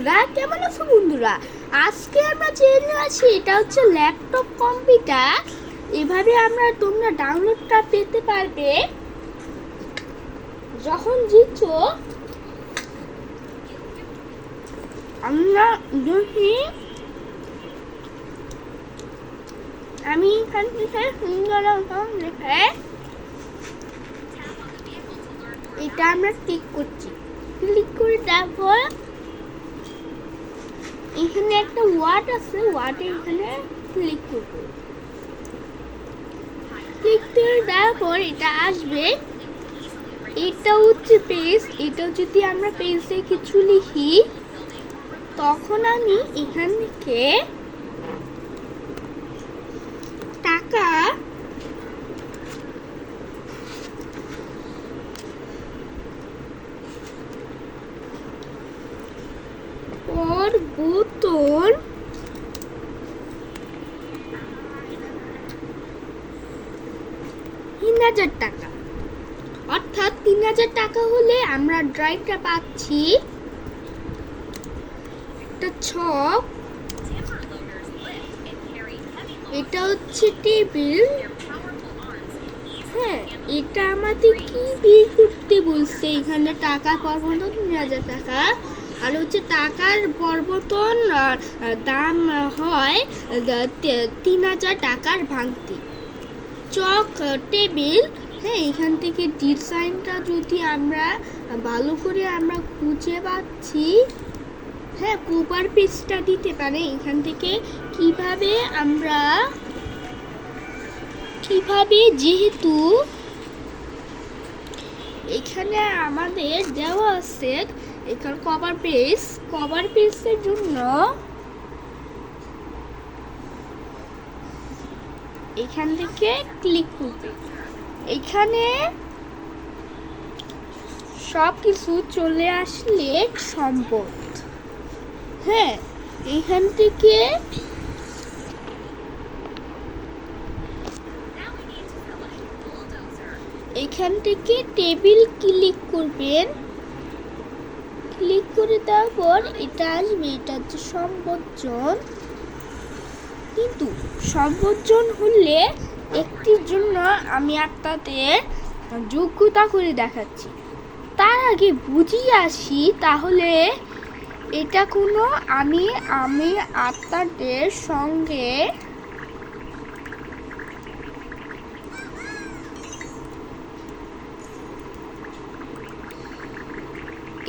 বন্ধুরা, কেমন আছো বন্ধুরা? আজকে আমরা জেনে আছি এটা হচ্ছে ল্যাপটপ কম্পিউটার। এভাবে তোমরা ডাউনলোডটা পেতে পারবে যখন জিতছো। আমরা দেখি আমি এখান থেকে সুন্দর দেখে এটা আমরা ক্লিক করছি। ক্লিক করে তারপর এখানে একটা ওয়ার্ড আছে, ওয়ার্ডে এখানে ক্লিক করব। ক্লিক করে দেওয়ার পর এটা আসবে। এটা হচ্ছে পেজ। এটা যদি আমরা পেজে কিছু লিখি তখন আমি এখান থেকে টাকা বোতল টাকা, অর্থাৎ ৩,০০০ টাকা হলে আমরা ড্রয়টা পাচ্ছি। একটা ছক, এটা হচ্ছে টেবিল। হ্যাঁ, এটা আমাদের কি বের করতে বলছে? এখানে টাকা পরিবর্তন ৩,০০০ টাকা, আর হচ্ছে টাকার পরিবর্তন দাম হয় ৩,০০০ টাকার ভাঙতি। চক, টেবিল। হ্যাঁ, এখান থেকে ডিজাইনটা যদি আমরা ভালো করে খুঁজে পাচ্ছি। হ্যাঁ, কভার পেজটা দিতে পারে এখান থেকে। কিভাবে যেহেতু এখানে আমাদের দেওয়া আছে এখানে কভার পেজের জন্য এখান থেকে ক্লিক করবে। এখানে সব কিছু চলে আসলে সম্পদ। হ্যাঁ, এখান থেকে টেবিল ক্লিক করবেন। ক্লিক করে দেওয়ার পর এটা আসবে। এটা হচ্ছে সম্বোধন। কিন্তু সম্বোধন হলে একটির জন্য আমি আপনাদের যোগ্যতা করে দেখাচ্ছি। তার আগে বুঝিয়ে আসি, তাহলে এটা কোনো আমি আপনাদের সঙ্গে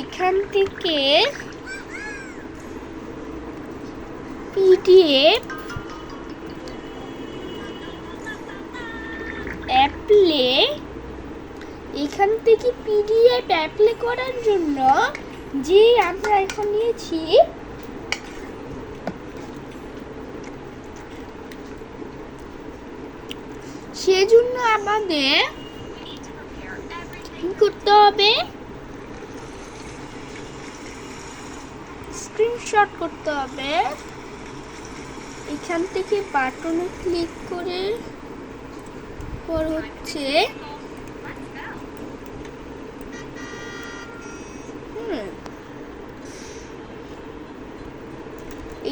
এখান থেকে পিডিএফ অ্যাপ্লাই করার জন্য যে আমরা এখন নিয়েছি সেজন্য আমাদের কি করতে হবে? স্ক্রিনশট করতে হবে। এখান থেকে বাটনে ক্লিক করে পর হচ্ছে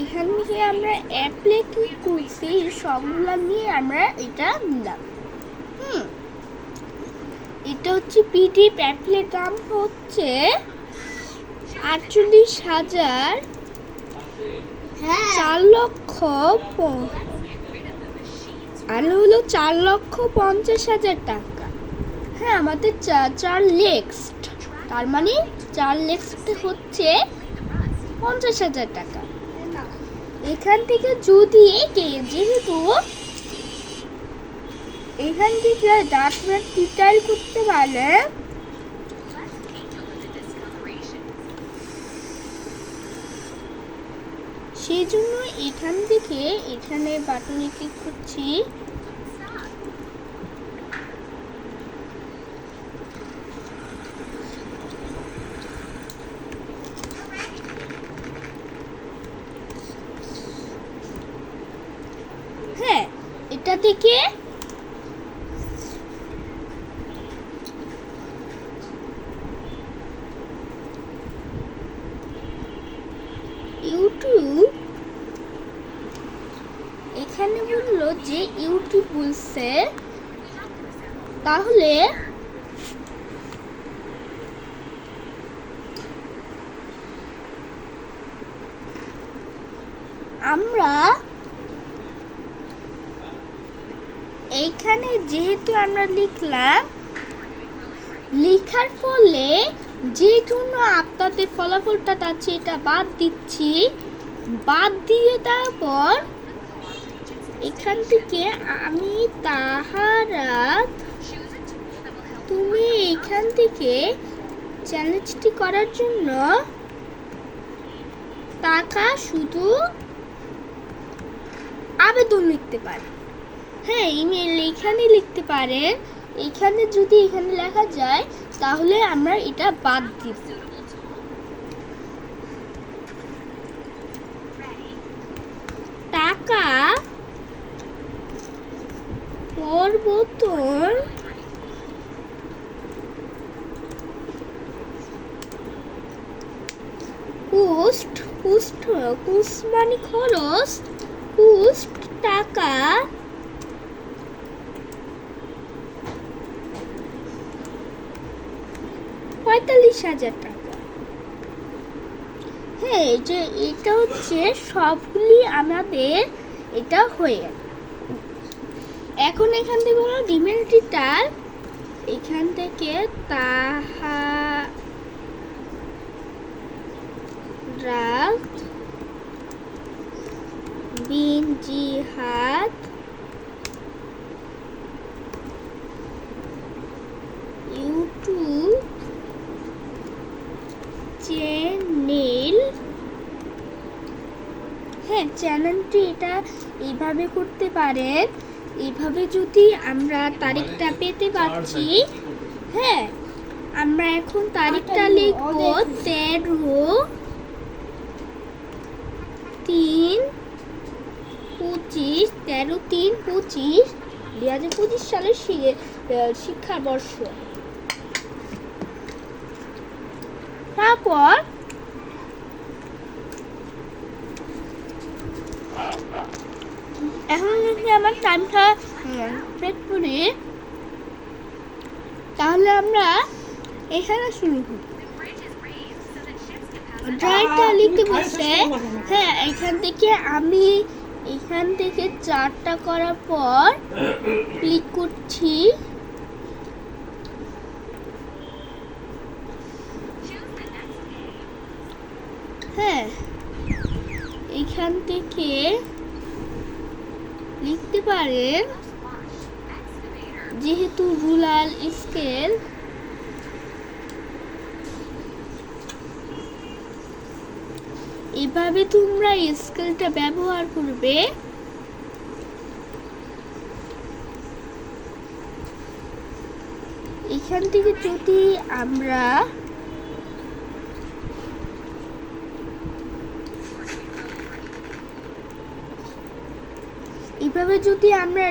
এখান থেকে আমরা অ্যাপ্লাই ক্লিক করছি। সবগুলা নিয়ে আমরা এটা নিলাম। এটা হচ্ছে পিডিএফ অ্যাপ্লাই। দাম হচ্ছে 48,000, 4,50,000 টাকা। হ্যাঁ, আমাদের 4 নেক্সট, তার মানে 4 নেক্সট হচ্ছে 50,000 টাকা। এখান থেকে যদি যেহেতু এখান থেকে ডকুমেন্ট ডিটেইল করতে পারলে সেই জন্য এখান থেকে এখানে বাটনে ক্লিক করছি। হ্যাঁ, এটা থেকে ইউটিউব এখানে বললো যে ইউটিউব বলছে, তাহলে আমরা এইখানে যেহেতু আমরা লিখলাম, লেখার ফলে যে জন্য আপনাদের ফলাফলটা আছে এটা বাদ দিচ্ছি। বাদ দিয়ে তারপর এখান থেকে আমি তাহারা, তুমি এখান থেকে চ্যালেঞ্জটি করার জন্য টাকা শুধু আবেদন লিখতে পারে। হ্যাঁ, ইমেল এখানে লিখতে পারেন। এখানে যদি এখানে লেখা যায় তাহলে আমরা এটা বাদ দিব। টাকা পরিবর্তন কুস্ট মানে খরচ, কুস্ট টাকা 45,000 টাকা। হ্যাঁ, যে এটা হচ্ছে সবগুলি আমাদের এটা হয়ে। এখন এখান থেকে বলো ডিমেন্টিটাল, এখান থেকে তাহারা বিন জিহাদ ইউটিউব চ্যানেল। হ্যাঁ, চ্যানেলটি এটা এইভাবে করতে পারেন। এইভাবে যদি আমরা তারিখটা পেতে পারছি। হ্যাঁ, আমরা এখন তারিখটা লিখব 13/3/25 2025 সালের শিক্ষাবর্ষ। তারপর এখন যদি আমার টাইমটা সেট করি তাহলে আমরা এখানে শুরু করি। ড্রাইভটা লিখতে বলছে। হ্যাঁ, এখান থেকে আমি এখান থেকে 4টা করার পর ক্লিক করছি। হ্যাঁ, এখান থেকে লিখতে পারেন যেহেতু রুলার স্কেল। এভাবে তোমরা স্কেলটা ব্যবহার করবে। এখান থেকে যদি আমরা এভাবে যদি আমরা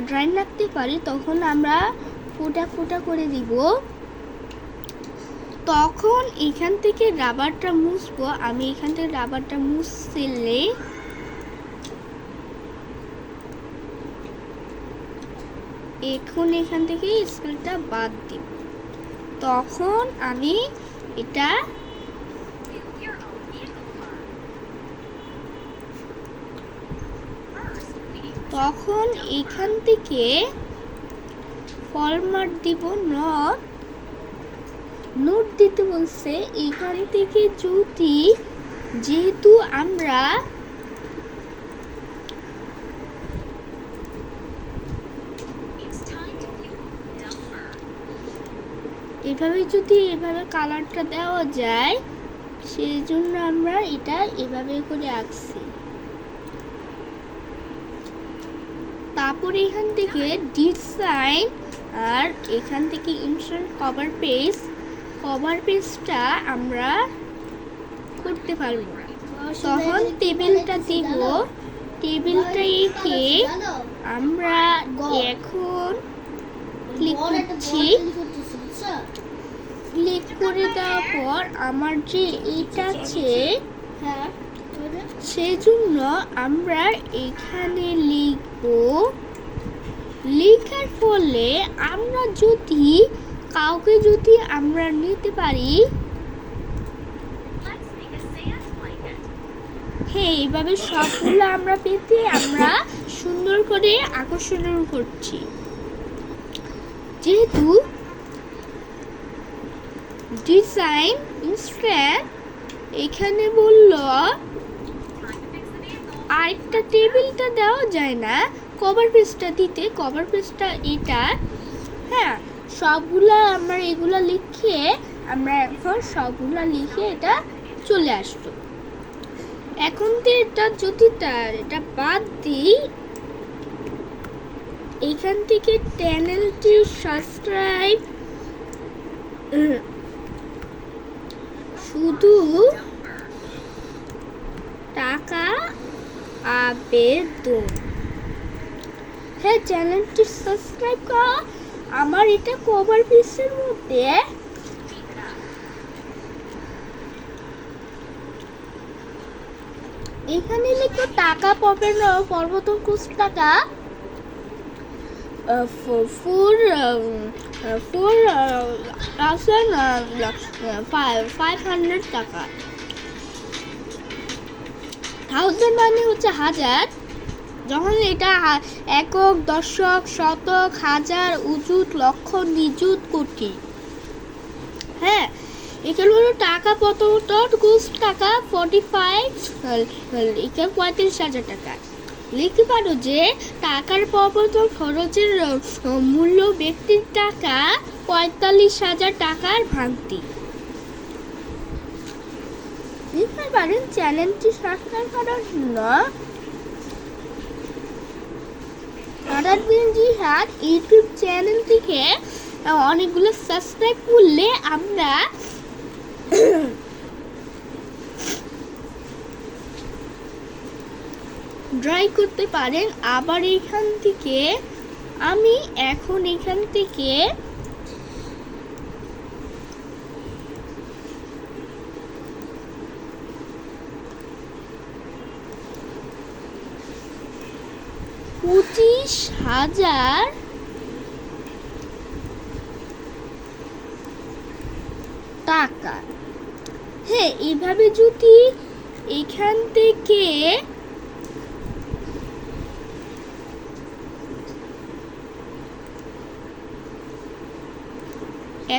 ড্রয়িং রাখতে পারি তখন আমরা ফোঁটা ফোঁটা করে দিব। তখন এখান থেকে রাবারটা মুছবো। আমি এখান থেকে রাবারটা মুছলে এখন এখান থেকে স্কেলটা বাদ দিব। তখন আমি এটা তখন এখান থেকে ফরম্যাট দিব নোট দিতে বলছে। এখান থেকে যদি যেহেতু আমরা এভাবে যদি এভাবে কালারটা দেওয়া যায় সেই জন্য আমরা এটা এভাবে করে আঁকছি। তারপর এখান থেকে ডিজাইন আর এখান থেকে ইনসার্ট কভার পেজটা আমরা করতে পারবো। তখন টেবিলটা দিব। টেবিলটা এঁকে আমরা এখন ক্লিক করছি। ক্লিক করে দেওয়ার পর আমার যে এইটা আছে হ্যাঁ, সেই জন্য আমরা এখানে লিখব। লেখার ফলে আমরা যদি কাউকে যদি আমরা নিতে পারি, হ্যাঁ, এইভাবে সবগুলো আমরা পেতে আমরা সুন্দর করে আকর্ষণ করছি। যেহেতু ডিজাইন ইনস্ট্যান্ট এখানে বলল আরেকটা টেবিলটা দেওয়া যায় না, কভার পেজটা দিতে। কভার পেজটা এটা, হ্যাঁ, সবগুলা আমরা এগুলা লিখে আমরা এখন সবগুলা লিখে এটা চলে আসতো। এখন তো এটা যদি এটা বাদ দিই, এখান থেকে চ্যানেলটি সাবস্ক্রাইব শুধু টাকা আবেদন, হ্যাঁ, চ্যানেলটি সাবস্ক্রাইব করা। আমার এটা কভার পেজের মধ্যে এখানে লিখো টাকা পাবেন প্রথম কোর্স টাকা 4,500 টাকা। 1000 মানে হচ্ছে হাজার। যখন এটা একক, দশক, শতক, হাজার, অযুত, লক্ষ, নিযুত, কোটি, হ্যাঁ, এখানে হলো টাকা প্রথমত কোর্স টাকা 35,000 টাকা। লিখতে পারো যে টাকার প্রবর্তন খরচের মূল্য ব্যক্তির টাকা 45,000 টাকার ভাঙতি। লিখতে পারেন চ্যানেলটি সাবস্ক্রাইব করার জন্য জিহাদ ইউটিউব চ্যানেল থেকে অনেকগুলো সাবস্ক্রাইব করলে আমরা ড্রাই করতে পারেন। আবার এখান থেকে আমি এখন এখান থেকে $25,000 টাকা, হ্যাঁ, এইভাবে যদি এখান থেকে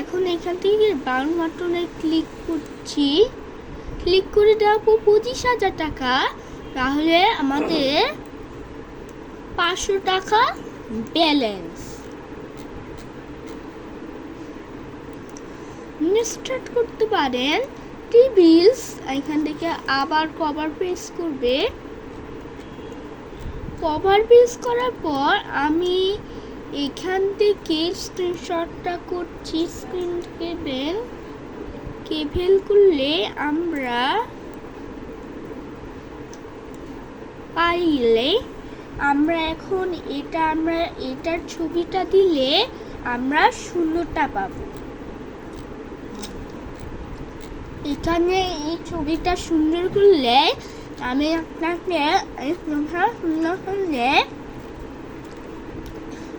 এখন এখান থেকে বাউন বাটনে ক্লিক করছি। ক্লিক করে দেওয়ার পর 25,000 টাকা, তাহলে আমাদের 500 টাকা ব্যালেন্স। স্টার্ট করতে পারেন টিবিলস। এখান থেকে আবার কভার পেজ করবে। কভার পেজ করার পর আমি এখান থেকে স্ক্রিনশটটা করছি। স্ক্রিন কেবেল করলে আমরা পাইলে আমরা এখন আমরা এটার ছবিটা দিলে আমরা শূন্যটা পাবো। এখানে এই ছবিটা সুন্দর করলে আমি আপনাকে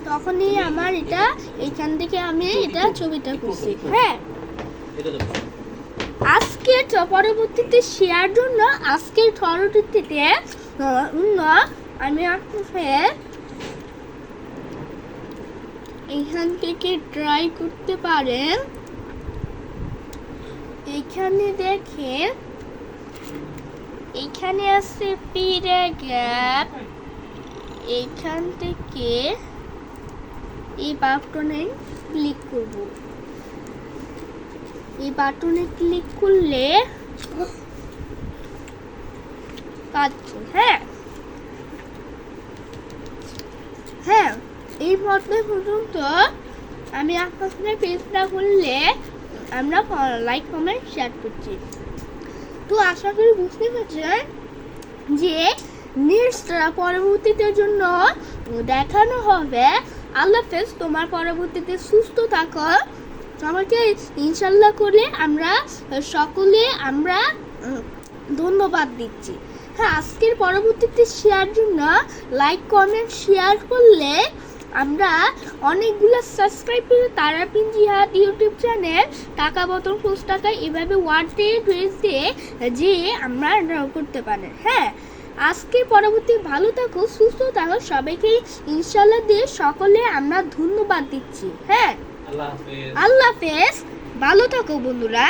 তখনই আমার এটা এখান থেকে আমি এটা ছবিটা করছি। হ্যাঁ, আজকের পরবর্তীতে শেয়ার জন্য আজকের পরবর্তীতে আমি আপনাকে এখান থেকে ট্রাই করতে পারেন। এখানে দেখেন, এখানে আছে প্যারাগ্রাফ। এখান থেকে এই বাটনে ক্লিক করব। এই বাটনে ক্লিক করলে পাচ্ছি, হ্যাঁ, হ্যাঁ, এই পর্যন্ত আমি আপনার পেজটা করলে আমরা লাইক, কমেন্ট, শেয়ার করছি। তো আশা করি বুঝতে পারছেন যে নেক্সট পরবর্তীতে জন্য দেখানো হবে। আল্লাহ হাফেজ, তোমার পরবর্তীতে সুস্থ থাকো। আমাকে ইনশাল্লাহ করে আমরা সকলে আমরা ধন্যবাদ দিচ্ছি। হ্যাঁ, আজকের পরবর্তীতে শেয়ার জন্য লাইক কমেন্ট শেয়ার করলে আমরা অনেকগুলো সাবস্ক্রাইব করে তারাপীঠ জিহাদ ইউটিউব চ্যানেল টাকা বোতল ফুস টাকা এভাবে ওয়ার্ডে ড্রেস দিয়ে যে আমরা ড্র করতে পারেন। হ্যাঁ, আজকের পরবর্তী ভালো থাকো, সুস্থ থাকো, সবাইকে ইনশাল্লাহ দিয়ে সকলে আমরা ধন্যবাদ দিচ্ছি। হ্যাঁ, আল্লাহ হাফেজ। আল্লাহ হাফেজ, ভালো থাকো বন্ধুরা।